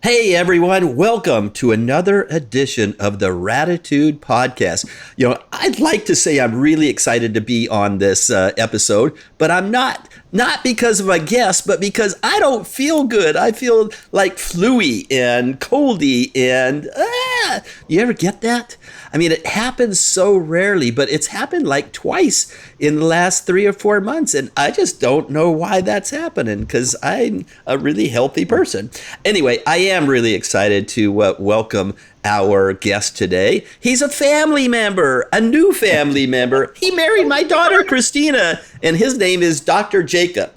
Hey everyone, welcome to another edition of the Ratitude Podcast. I'd like to say I'm really excited to be on this episode, but I'm not. Not because of my guest, but because I don't feel good. I feel like fluey and coldy and you ever get that? I mean, it happens so rarely, but it's happened like twice in the last 3 or 4 months. And I just don't know why that's happening because I'm a really healthy person. Anyway, I am really excited to welcome our guest today. He's a family member, a new family member. He married my daughter, Christina, and his name is Dr. Jacob.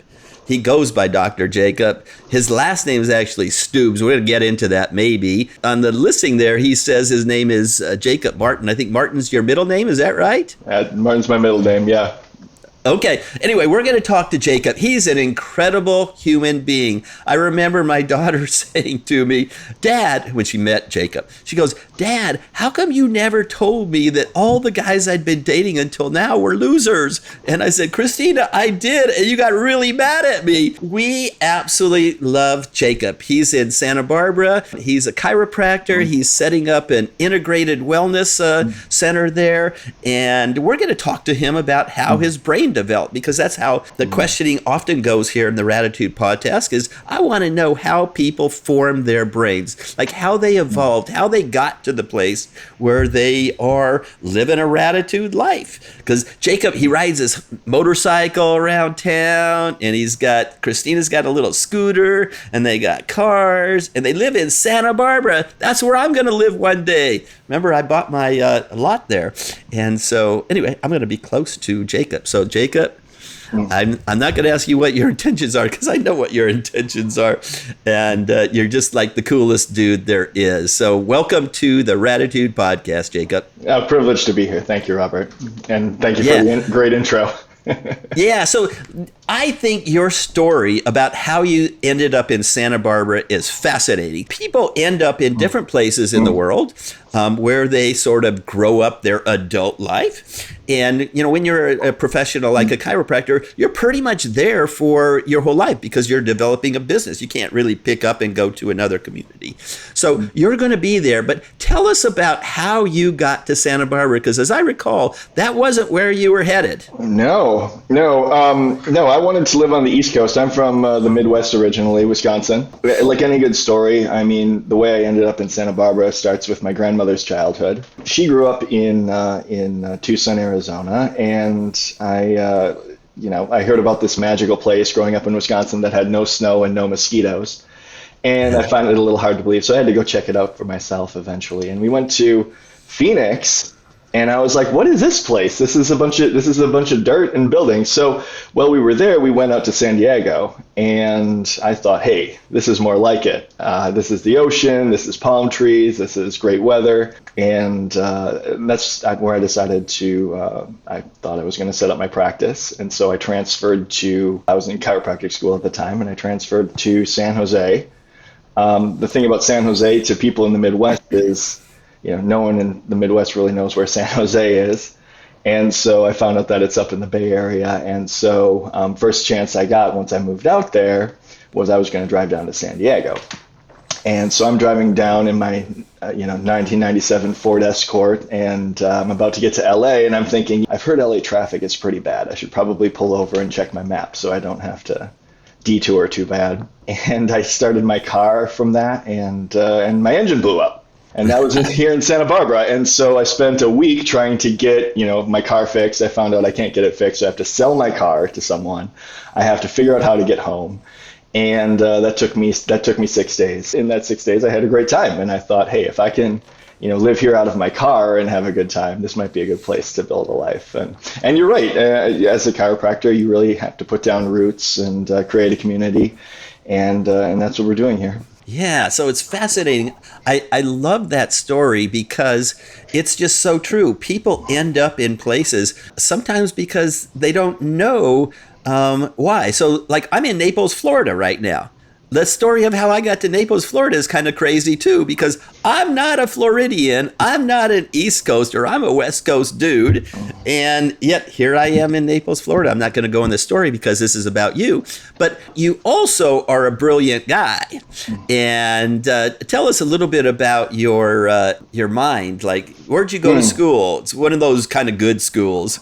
He goes by Dr. Jacob. His last name is actually Stubbs. We're going to get into that maybe. On the listing there, he says his name is Jacob Martin. I think Martin's your middle name. Is that right? Martin's my middle name, yeah. Okay. Anyway, we're going to talk to Jacob. He's an incredible human being. I remember my daughter saying to me, Dad, when she met Jacob, she goes, Dad, how come you never told me that all the guys I'd been dating until now were losers? And I said, Christina, I did, and you got really mad at me. We absolutely love Jacob. He's in Santa Barbara. He's a chiropractor. He's setting up an integrated wellness center there. And we're going to talk to him about how his brain developed, because that's how the questioning often goes here in the Ratitude Podcast is I want to know how people form their brains, like how they evolved, how they got to the place where they are living a Ratitude life. Because Jacob, he rides his motorcycle around town, and Christina's got a little scooter, and they got cars, and they live in Santa Barbara. That's where I'm going to live one day. Remember, I bought my lot there. And so anyway, I'm going to be close to Jacob. So Jacob, I'm not going to ask you what your intentions are because I know what your intentions are. And you're just like the coolest dude there is. So welcome to the Ratitude Podcast, Jacob. Privileged to be here. Thank you, Robert. And thank you for the great intro. Yeah, so I think your story about how you ended up in Santa Barbara is fascinating. People end up in different places in the world where they sort of grow up their adult life. And, when you're a professional like a chiropractor, you're pretty much there for your whole life because you're developing a business. You can't really pick up and go to another community. So you're going to be there. But tell us about how you got to Santa Barbara, because as I recall, that wasn't where you were headed. No. I wanted to live on the East Coast. I'm from the Midwest originally, Wisconsin. Like any good story, I mean, the way I ended up in Santa Barbara starts with my grandmother's childhood. She grew up in Tucson, Arizona, and I heard about this magical place growing up in Wisconsin that had no snow and no mosquitoes. And I found it a little hard to believe, so I had to go check it out for myself eventually. And we went to Phoenix. And I was like, what is this place? This is a bunch of dirt and buildings. So while we were there, we went out to San Diego, and I thought, hey, this is more like it. This is the ocean. This is palm trees. This is great weather. And that's where I decided I thought I was going to set up my practice. And so I was in chiropractic school at the time, and I transferred to San Jose. The thing about San Jose to people in the Midwest is, no one in the Midwest really knows where San Jose is. And so I found out that it's up in the Bay Area. And so first chance I got once I moved out there was I was going to drive down to San Diego. And so I'm driving down in my 1997 Ford Escort, and I'm about to get to LA, and I'm thinking, I've heard LA traffic is pretty bad. I should probably pull over and check my map so I don't have to detour too bad. And I started my car from that, and my engine blew up. And that was here in Santa Barbara. And so I spent a week trying to get, my car fixed. I found out I can't get it fixed. So I have to sell my car to someone. I have to figure out how to get home. And that took me 6 days. In that 6 days, I had a great time. And I thought, hey, if I can, live here out of my car and have a good time, this might be a good place to build a life. And you're right. As a chiropractor, you really have to put down roots and create a community. And that's what we're doing here. Yeah, so it's fascinating. I love that story because it's just so true. People end up in places sometimes because they don't know why. So like I'm in Naples, Florida right now. the story of how I got to Naples, Florida is kind of crazy too, because I'm not a Floridian. I'm not an East Coaster. I'm a West Coast dude. And yet here I am in Naples, Florida. I'm not going to go in this story because this is about you. But you also are a brilliant guy. And tell us a little bit about your mind. Like, where'd you go to school? It's one of those kind of good schools.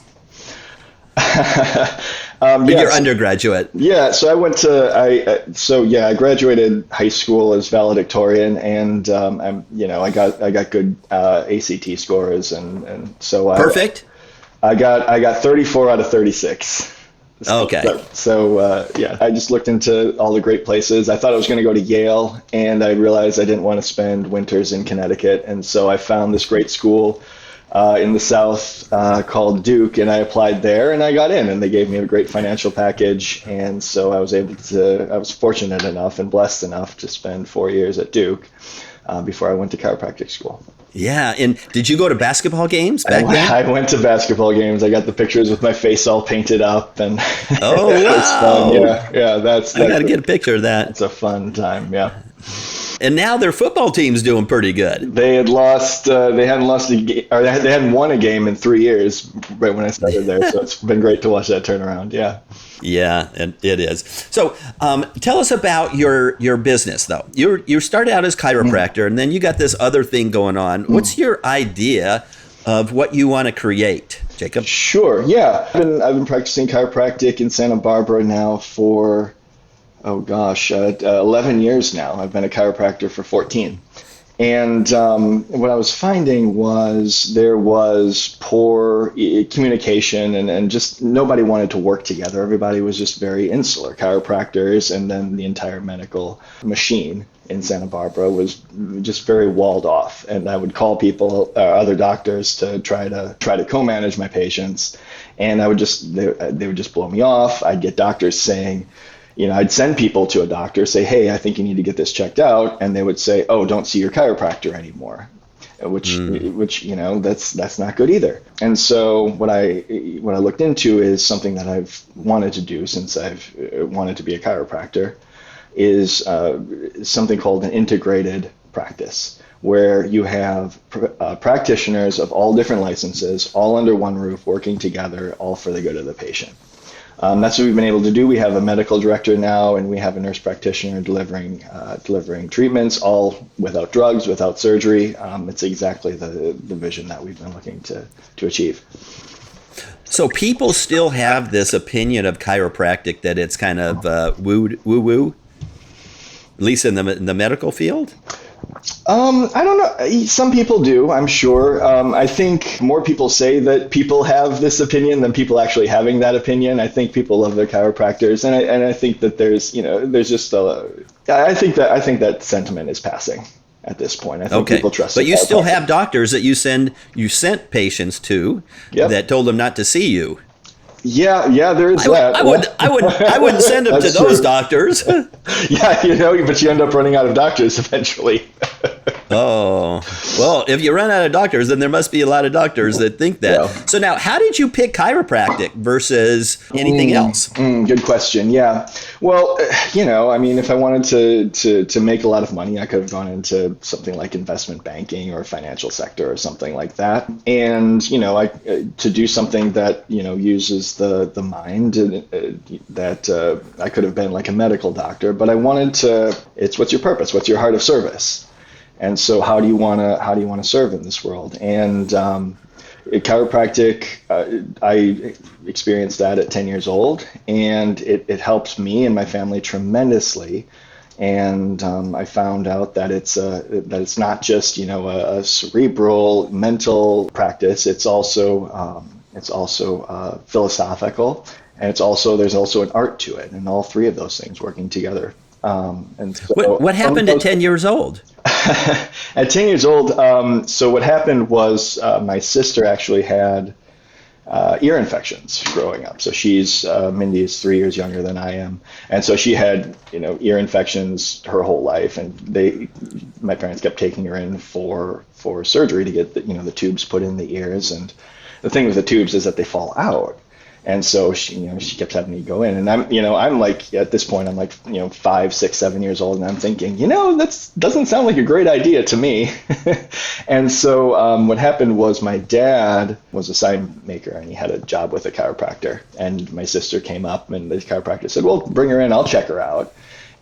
You're undergraduate. Yeah, so I graduated high school as valedictorian, and I got good ACT scores, and so Perfect. I got 34 out of 36. Okay. I just looked into all the great places. I thought I was going to go to Yale, and I realized I didn't want to spend winters in Connecticut, and so I found this great school in the South called Duke, and I applied there, and I got in, and they gave me a great financial package, and so I was fortunate enough and blessed enough to spend 4 years at Duke before I went to chiropractic school. Yeah, and did you go to basketball games back then? I went to basketball games. I got the pictures with my face all painted up, and oh wow, it was fun. Yeah, I got to get a picture of that. It's a fun time, yeah. And now their football team's doing pretty good. They had lost. They hadn't lost a game, or they hadn't won a game in 3 years right when I started there. So it's been great to watch that turnaround. Yeah. Yeah, and it is. So tell us about your business, though. You started out as chiropractor, and then you got this other thing going on. What's your idea of what you want to create, Jacob? Sure. Yeah, I've been practicing chiropractic in Santa Barbara now for 11 years now. I've been a chiropractor for 14. And what I was finding was there was poor communication and just nobody wanted to work together. Everybody was just very insular. Chiropractors and then the entire medical machine in Santa Barbara was just very walled off. And I would call people, other doctors, to try to co-manage my patients. And they would just blow me off. I'd get doctors saying, I'd send people to a doctor, say, hey, I think you need to get this checked out. And they would say, oh, don't see your chiropractor anymore, which that's not good either. And so what I looked into is something that I've wanted to do since I've wanted to be a chiropractor is something called an integrated practice, where you have practitioners of all different licenses, all under one roof, working together, all for the good of the patient. That's what we've been able to do. We have a medical director now, and we have a nurse practitioner delivering treatments, all without drugs, without surgery. It's exactly the vision that we've been looking to achieve. So people still have this opinion of chiropractic that it's kind of woo-woo, at least in the medical field? I don't know. Some people do, I'm sure. I think more people say that people have this opinion than people actually having that opinion. I think people love their chiropractors, and I think that there's just I think that sentiment is passing at this point. I think people trust. But you still have doctors that you sent patients to that told them not to see you. Yeah, there is that. I wouldn't send them to those doctors. Yeah, but you end up running out of doctors eventually. Oh, well, if you run out of doctors, then there must be a lot of doctors that think that. Yeah. So now, how did you pick chiropractic versus anything else? Good question. Yeah. Well, if I wanted to make a lot of money, I could have gone into something like investment banking or financial sector or something like that. And, to do something that, uses the mind, that I could have been like a medical doctor, but I wanted to, what's your purpose? What's your heart of service? And so how do you want to serve in this world? And chiropractic, I experienced that at 10 years old, and it helped me and my family tremendously. And I found out that it's not just a cerebral mental practice. It's also philosophical, and there's also an art to it, and all three of those things working together. And so, what happened at 10 years old? At 10 years old, so what happened was my sister actually had ear infections growing up. So Mindy is 3 years younger than I am. And so she had, ear infections her whole life. And my parents kept taking her in for surgery to get the tubes put in the ears. And the thing with the tubes is that they fall out. And so she kept having me go in, and I'm like, at this point, I'm like, 5, 6, 7 years old, and I'm thinking, that doesn't sound like a great idea to me. And so what happened was my dad was a sign maker, and he had a job with a chiropractor, and my sister came up, and the chiropractor said, well, bring her in, I'll check her out.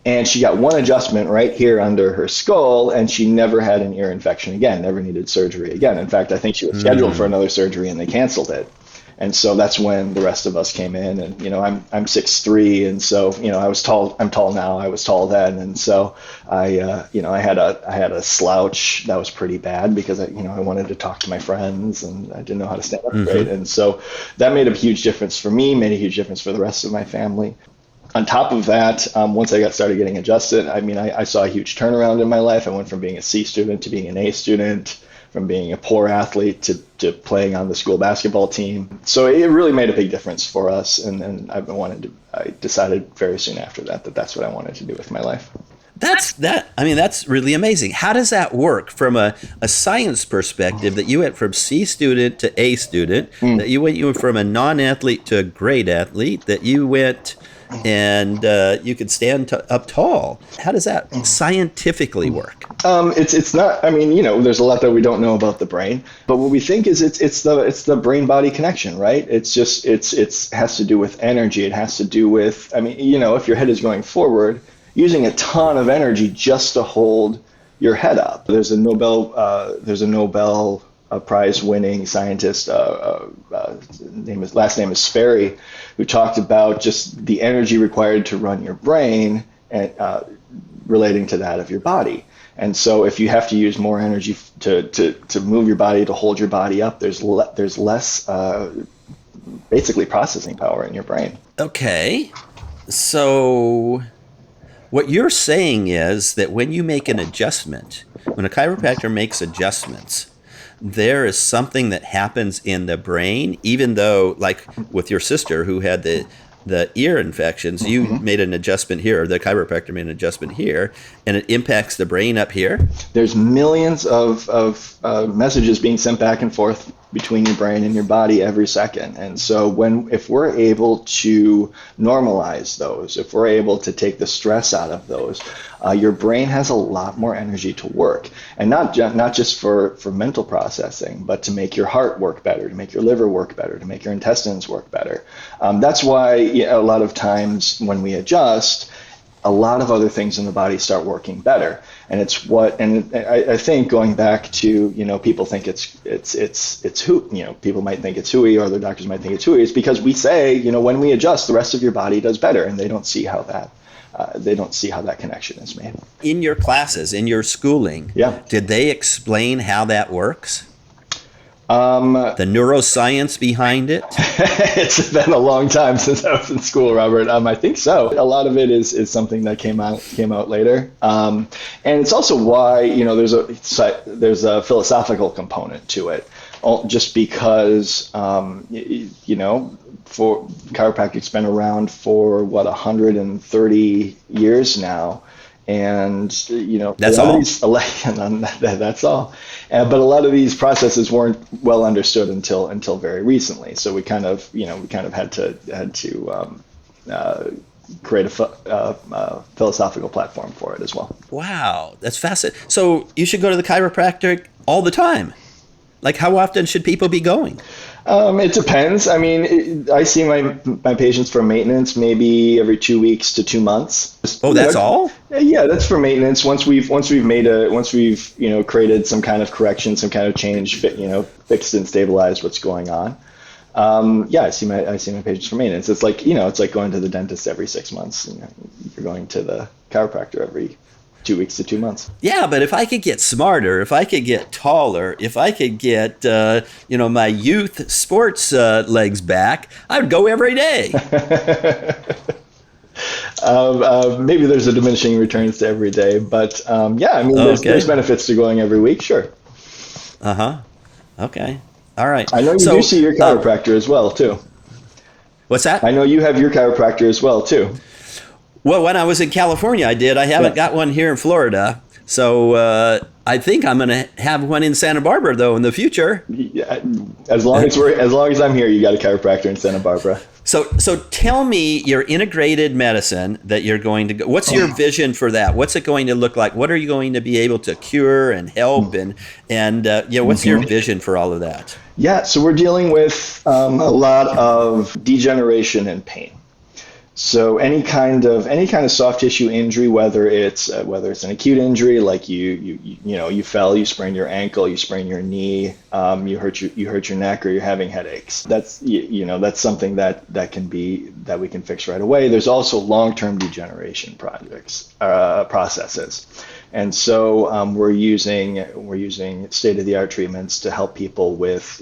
And she got one adjustment right here under her skull, and she never had an ear infection again, never needed surgery again. In fact, I think she was scheduled for another surgery, and they canceled it. And so that's when the rest of us came in, and I'm 6'3", and so I was tall. I'm tall now. I was tall then, and so I had a slouch that was pretty bad because I wanted to talk to my friends, and I didn't know how to stand up straight, and so that made a huge difference for me. Made a huge difference for the rest of my family. On top of that, once I started getting adjusted, I saw a huge turnaround in my life. I went from being a C student to being an A student, from being a poor athlete to playing on the school basketball team. So it really made a big difference for us. And I decided very soon after that's what I wanted to do with my life. That's really amazing. How does that work from a science perspective, that you went from C student to A student, that you went from a non-athlete to a great athlete, that you went and you could stand up tall? How does that scientifically work? It's not. There's a lot that we don't know about the brain, but what we think is it's the brain body connection, right? It's has to do with energy. It has to do with if your head is going forward, using a ton of energy just to hold your head up. There's a Nobel Prize winning scientist, last name is Sperry, who talked about just the energy required to run your brain and relating to that of your body. And so if you have to use more energy to move your body, to hold your body up, there's less basically processing power in your brain. Okay. So what you're saying is that when you make an adjustment, when a chiropractor makes adjustments, there is something that happens in the brain, even though, like with your sister who had the ear infections, you made an adjustment here, or the chiropractor made an adjustment here, and it impacts the brain up here? There's millions of messages being sent back and forth between your brain and your body every second. And so if we're able to normalize those, if we're able to take the stress out of those, your brain has a lot more energy to work. And not just for mental processing, but to make your heart work better, to make your liver work better, to make your intestines work better. That's why a lot of times when we adjust, a lot of other things in the body start working better. And I think going back to, people think it's who, people might think it's hooey, or other doctors might think it's hooey. It's because we say, when we adjust, the rest of your body does better, and they don't see how that connection is made. In your classes, in your schooling, did they explain how that works? The neuroscience behind it? It's been a long time since I was in school, Robert. I think so. A lot of it is something that came out later, and it's also why there's a philosophical component to it, just because for chiropractic's been around for 130 years now. And that's all. That's all. But a lot of these processes weren't well understood until very recently. So we kind of had to create a philosophical platform for it as well. Wow, that's fascinating. So you should go to the chiropractor all the time. Like, how often should people be going? It depends. I see my patients for maintenance maybe every 2 weeks to 2 months. That's all? Yeah, that's for maintenance. Once we've created some kind of correction, some kind of change, fixed and stabilized what's going on. I see my patients for maintenance. It's like going to the dentist every 6 months. You're going to the chiropractor every 2 weeks to 2 months. Yeah, but if I could get smarter, if I could get taller, if I could get my youth sports legs back, I would go every day. Maybe there's a diminishing returns to every day, but there's benefits to going every week, sure. Okay. All right. I know you do see your chiropractor as well, too. What's that? I know you have your chiropractor as well, too. Well, when I was in California, I did. I haven't got one here in Florida. So I think I'm going to have one in Santa Barbara, though, in the future. Yeah, as long as I'm here, you got a chiropractor in Santa Barbara. So tell me your integrated medicine that you're going to go. What's your vision for that? What's it going to look like? What are you going to be able to cure and help? And what's your vision for all of that? Yeah, so we're dealing with a lot of degeneration and pain. So any kind of soft tissue injury, whether it's an acute injury like you fell, you sprained your ankle, you sprained your knee, you hurt your neck, or you're having headaches. That's something that we can fix right away. There's also long-term degeneration processes. And so we're using state-of-the-art treatments to help people with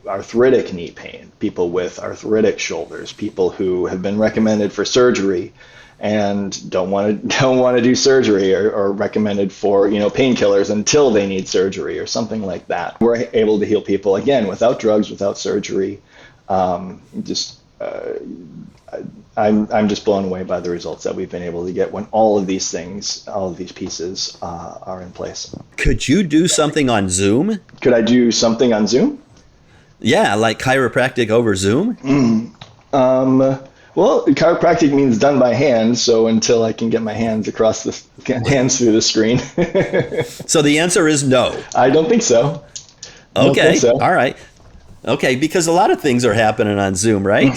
arthritic knee pain, people with arthritic shoulders, people who have been recommended for surgery and don't want to do surgery, or recommended for painkillers until they need surgery or something like that. We're able to heal people again without drugs, without surgery. I'm just blown away by the results that we've been able to get when all of these pieces are in place. Could you do something on Zoom? Could I do something on Zoom? Yeah, like chiropractic over Zoom? Well, chiropractic means done by hand, so until I can get my hands through the screen. So the answer is no. I don't think so. Okay, all right. Okay, because a lot of things are happening on Zoom, right?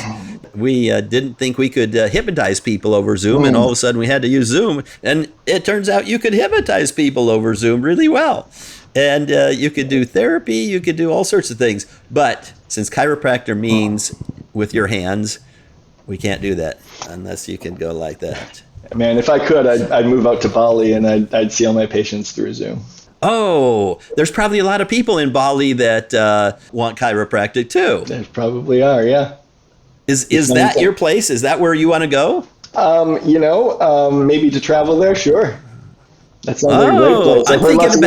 We didn't think we could hypnotize people over Zoom, and all of a sudden we had to use Zoom. And it turns out you could hypnotize people over Zoom really well. And you could do therapy, you could do all sorts of things. But since chiropractor means with your hands, we can't do that unless you can go like that. Man, if I could, I'd move out to Bali and I'd see all my patients through Zoom. Oh, there's probably a lot of people in Bali that want chiropractic too. There probably are, yeah. Is that your place? Is that where you want to go? Maybe to travel there, sure. That sounds like a great place. I'm thinking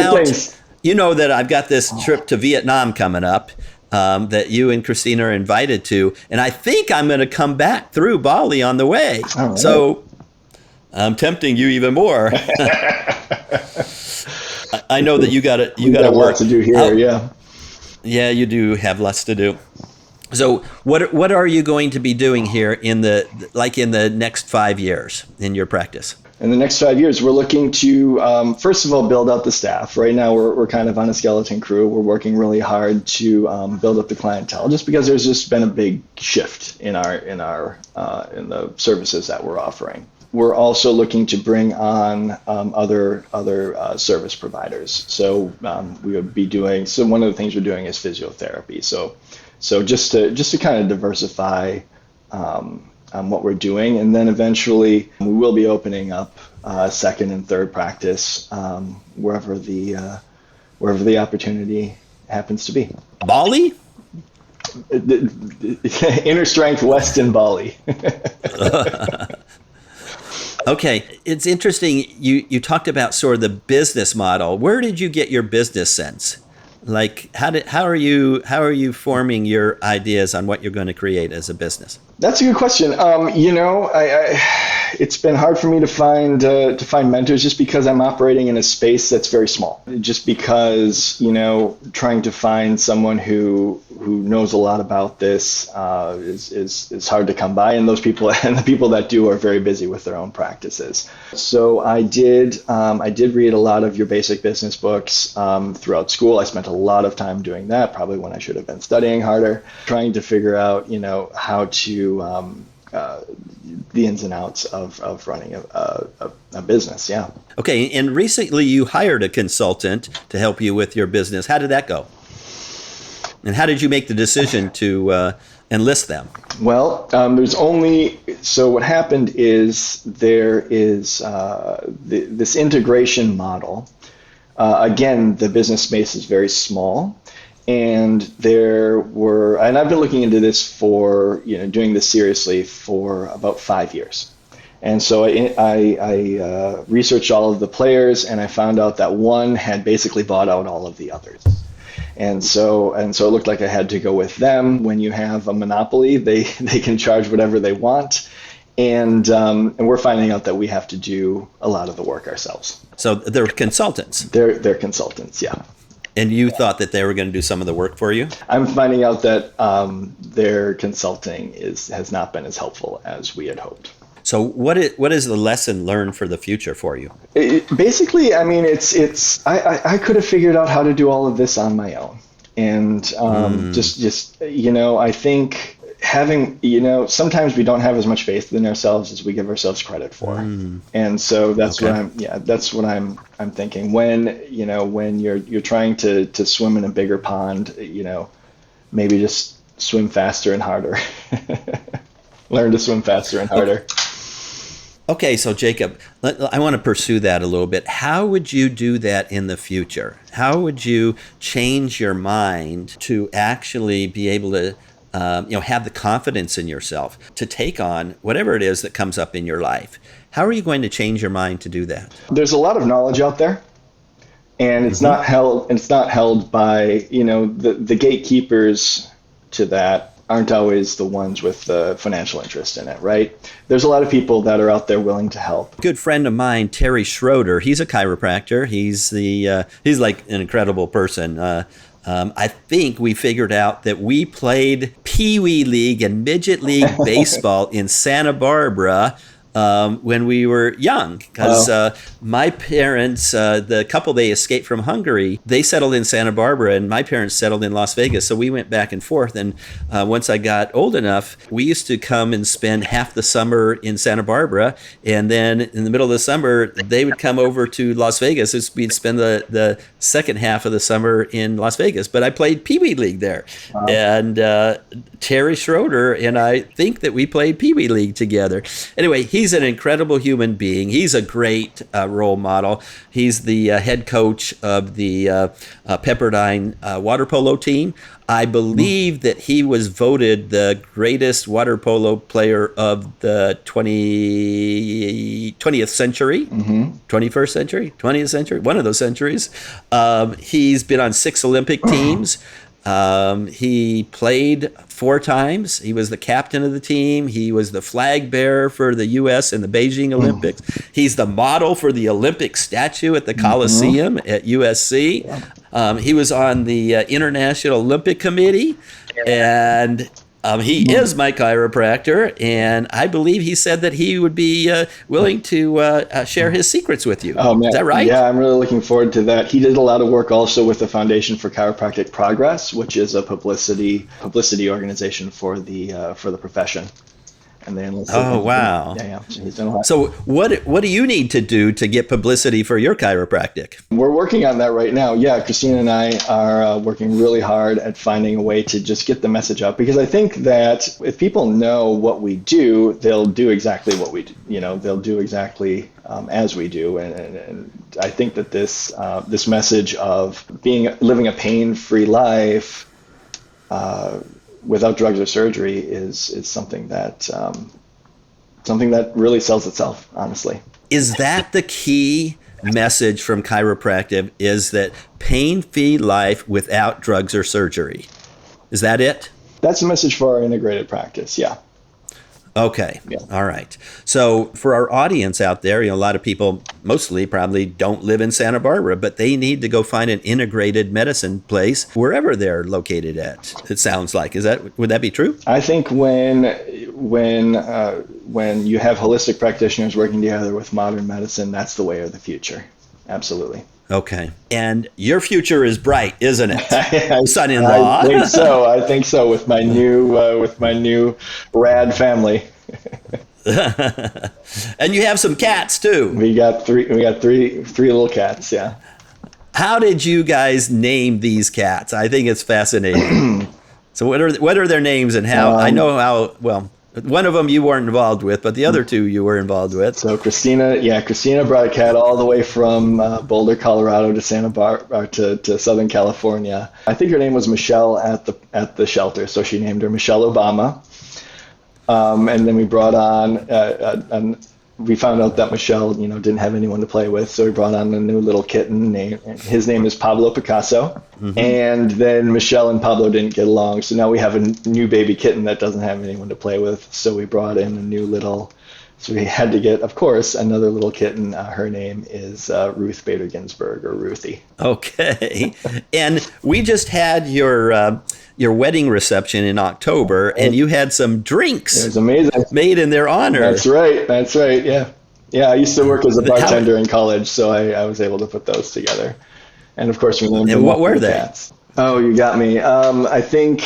about, that I've got this trip to Vietnam coming up that you and Christina are invited to, and I think I'm going to come back through Bali on the way. All right. So I'm tempting you even more. I know that you got to work. Lots to do here, yeah. Yeah, you do have lots to do. So what are you going to be doing here in the next 5 years in your practice? In the next 5 years, we're looking to, first of all, build out the staff. Right now, we're kind of on a skeleton crew. We're working really hard to build up the clientele, just because there's just been a big shift in the services that we're offering. We're also looking to bring on other service providers. So we would be doing. So one of the things we're doing is physiotherapy. So just to kind of diversify what we're doing, and then eventually we will be opening up a second and third practice wherever the opportunity happens to be. Bali? Inner Strength West in Bali. Okay, it's interesting. You talked about sort of the business model. Where did you get your business sense? Like, how are you forming your ideas on what you're going to create as a business? That's a good question. It's been hard for me to find mentors, just because I'm operating in a space that's very small. Just because trying to find someone who knows a lot about this is hard to come by, and the people that do are very busy with their own practices. So I did read a lot of your basic business books throughout school. I spent a lot of time doing that, probably when I should have been studying harder, trying to figure out how to the ins and outs of running a business. Yeah. Okay. And recently you hired a consultant to help you with your business. How did that go? And how did you make the decision to enlist them? Well, so what happened is there is this integration model. Again, the business space is very small. And and I've been looking into this doing this seriously for about 5 years. And so I researched all of the players, and I found out that one had basically bought out all of the others. And so it looked like I had to go with them. When you have a monopoly, they can charge whatever they want. And we're finding out that we have to do a lot of the work ourselves. So they're consultants. They're consultants, yeah. And you thought that they were going to do some of the work for you? I'm finding out that their consulting has not been as helpful as we had hoped. So what is the lesson learned for the future for you? Basically, I mean, I could have figured out how to do all of this on my own. And just I think having, sometimes we don't have as much faith in ourselves as we give ourselves credit for. And so that's what I'm thinking. When you're trying to swim in a bigger pond, maybe just swim faster and harder. Learn to swim faster and harder. Okay, so Jacob, I want to pursue that a little bit. How would you do that in the future? How would you change your mind to actually be able to have the confidence in yourself to take on whatever it is that comes up in your life? How are you going to change your mind to do that? There's a lot of knowledge out there, and it's not held by, the gatekeepers to that aren't always the ones with the financial interest in it, right? There's a lot of people that are out there willing to help. A good friend of mine, Terry Schroeder, he's a chiropractor. He's like an incredible person. I think we figured out that we played Pee Wee League and Midget League baseball in Santa Barbara when we were young, because my parents, the couple, they escaped from Hungary, they settled in Santa Barbara, and my parents settled in Las Vegas. So we went back and forth. And once I got old enough, we used to come and spend half the summer in Santa Barbara. And then in the middle of the summer, they would come over to Las Vegas. We'd spend the second half of the summer in Las Vegas. But I played Pee Wee League there. Wow. And Terry Schroeder and I think that we played Pee Wee League together. Anyway, he's an incredible human being. He's a great role model. He's the head coach of the Pepperdine water polo team. I believe that he was voted the greatest water polo player of the 20th century, 21st century, 20th century, one of those centuries. He's been on 6 Olympic teams. He played 4 times. He was the captain of the team. He was the flag bearer for the U.S. in the Beijing Olympics. He's the model for the Olympic statue at the Coliseum at USC. He was on the International Olympic Committee, and he is my chiropractor, and I believe he said that he would be willing to share his secrets with you. Oh, man. Is that right? Yeah, I'm really looking forward to that. He did a lot of work also with the Foundation for Chiropractic Progress, which is a publicity organization for the profession. And then wow. Yeah. So he's done a lot. So what do you need to do to get publicity for your chiropractic? We're working on that right now. Yeah, Christina and I are working really hard at finding a way to just get the message out, because I think that if people know what we do, they'll do exactly what we do. They'll do exactly as we do. And I think that this message of living a pain-free life without drugs or surgery is something that really sells itself, honestly. Is that the key message from chiropractic, is that pain-free life without drugs or surgery? Is that it? That's the message for our integrated practice, yeah. Okay. Yeah. All right. So for our audience out there, a lot of people mostly probably don't live in Santa Barbara, but they need to go find an integrated medicine place wherever they're located at. It sounds like. Would that be true? I think when you have holistic practitioners working together with modern medicine, that's the way of the future. Absolutely. Okay. And your future is bright, isn't it? Son-in-law. I think so with my new rad family. And you have some cats too. We got three little cats, yeah. How did you guys name these cats? I think it's fascinating. So what are their names, and how? I know how well. One of them you weren't involved with, but the other 2 you were involved with. So Christina brought a cat all the way from Boulder, Colorado to Santa Barbara to Southern California. I think her name was Michelle at the shelter, so she named her Michelle Obama. And then we brought on we found out that Michelle, didn't have anyone to play with, so we brought on a new little kitten. His name is Pablo Picasso. And then Michelle and Pablo didn't get along, so now we have a new baby kitten that doesn't have anyone to play with. So we brought in a new little. So we had to get, of course, another little kitten. Her name is Ruth Bader Ginsburg, or Ruthie. Okay. And we just had your wedding reception in October, and you had some drinks. It was amazing. Made in their honor. That's right. Yeah. Yeah, I used to work as a bartender in college, so I was able to put those together. And of course, we named them. And what were they? Cats. Oh, you got me. I think...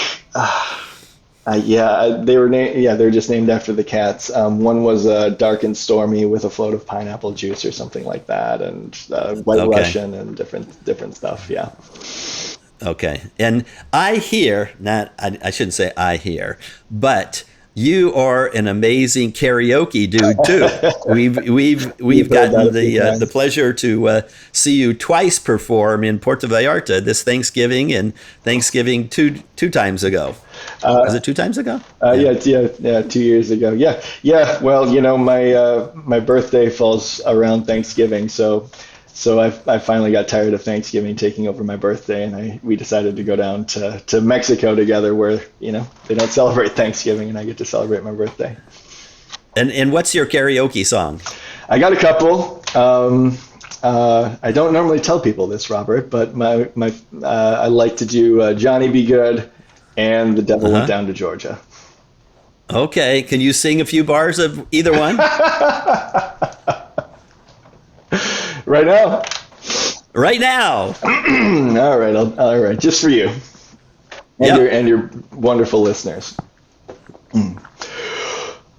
they were they're just named after the cats. One was dark and stormy with a float of pineapple juice or something like that, and White Russian and different stuff. Yeah. Okay, and I hear, I shouldn't say I hear, but you are an amazing karaoke dude too. We've gotten the pleasure to see you twice perform in Puerto Vallarta this Thanksgiving and Thanksgiving two times ago. Was it 2 times ago? Yeah, 2 years ago. Yeah. Well, my birthday falls around Thanksgiving, so I finally got tired of Thanksgiving taking over my birthday, and we decided to go down to Mexico together, where they don't celebrate Thanksgiving, and I get to celebrate my birthday. And what's your karaoke song? I got a couple. I don't normally tell people this, Robert, but I like to do Johnny Be Good and The Devil Went Down to Georgia. Okay, can you sing a few bars of either one? Right now? Right now. All right, just for you and your wonderful listeners.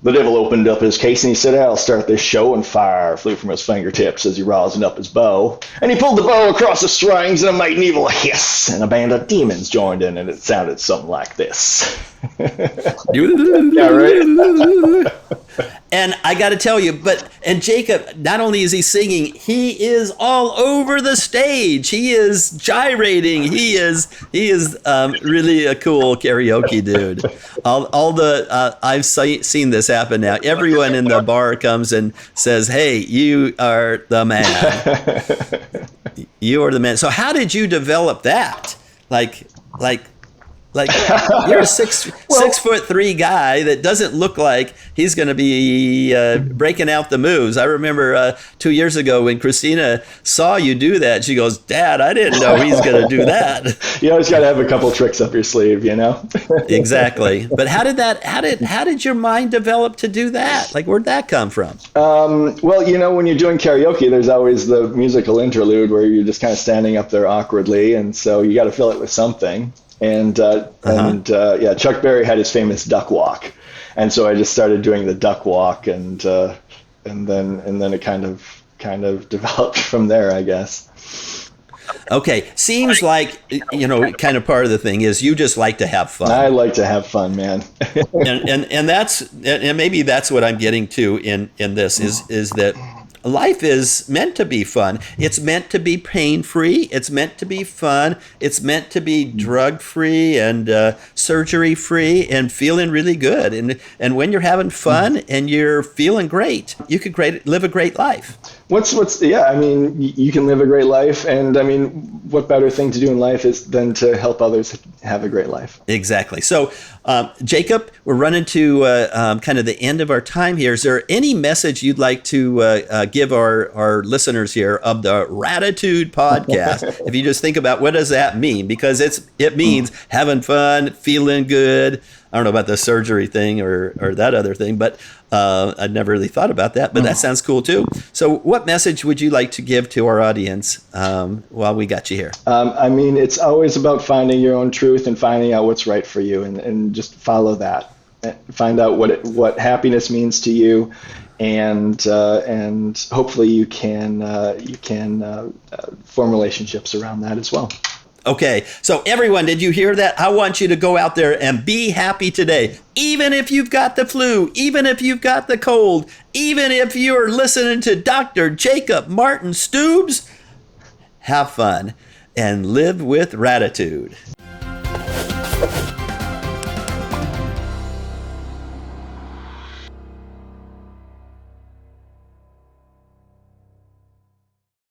The devil opened up his case and he said, "I'll start this show," and fire flew from his fingertips as he rosined up his bow. And he pulled the bow across the strings and a mighty evil hiss, and a band of demons joined in, and it sounded something like this. Yeah, right? And I got to tell you, and Jacob, not only is he singing, he is all over the stage. He is gyrating. He is really a cool karaoke dude. I've seen this happen now. Everyone in the bar comes and says, "Hey, you are the man. You are the man." So how did you develop that? Like you're a 6'3" guy that doesn't look like he's going to be breaking out the moves. I remember 2 years ago when Christina saw you do that, she goes, "Dad, I didn't know he's going to do that." You always got to have a couple tricks up your sleeve, Exactly. But how did your mind develop to do that? Like, where'd that come from? Well, when you're doing karaoke, there's always the musical interlude where you're just kind of standing up there awkwardly, and so you got to fill it with something. And Chuck Berry had his famous duck walk, and so I just started doing the duck walk, and then it kind of developed from there, I guess. Okay, seems like kind of part of the thing is you just like to have fun. I like to have fun, man. and maybe that's what I'm getting to in this is that life is meant to be fun. It's meant to be pain-free. It's meant to be fun. It's meant to be drug-free and surgery-free and feeling really good. And when you're having fun and you're feeling great, you could live a great life. You can live a great life. And what better thing to do in life is than to help others have a great life. Exactly. So, Jacob, we're running to kind of the end of our time here. Is there any message you'd like to give our listeners here of the Ratitude podcast? If you just think about what does that mean, because it means having fun, feeling good. I don't know about the surgery thing or that other thing, but I'd never really thought about that, but that sounds cool too. So what message would you like to give to our audience while we got you here? It's always about finding your own truth and finding out what's right for you, and just follow that. Find out what happiness means to you, and hopefully you can form relationships around that as well. Okay, so everyone, did you hear that? I want you to go out there and be happy today. Even if you've got the flu, even if you've got the cold, even if you're listening to Dr. Jacob Martin Stoobs, have fun and live with Ratitude.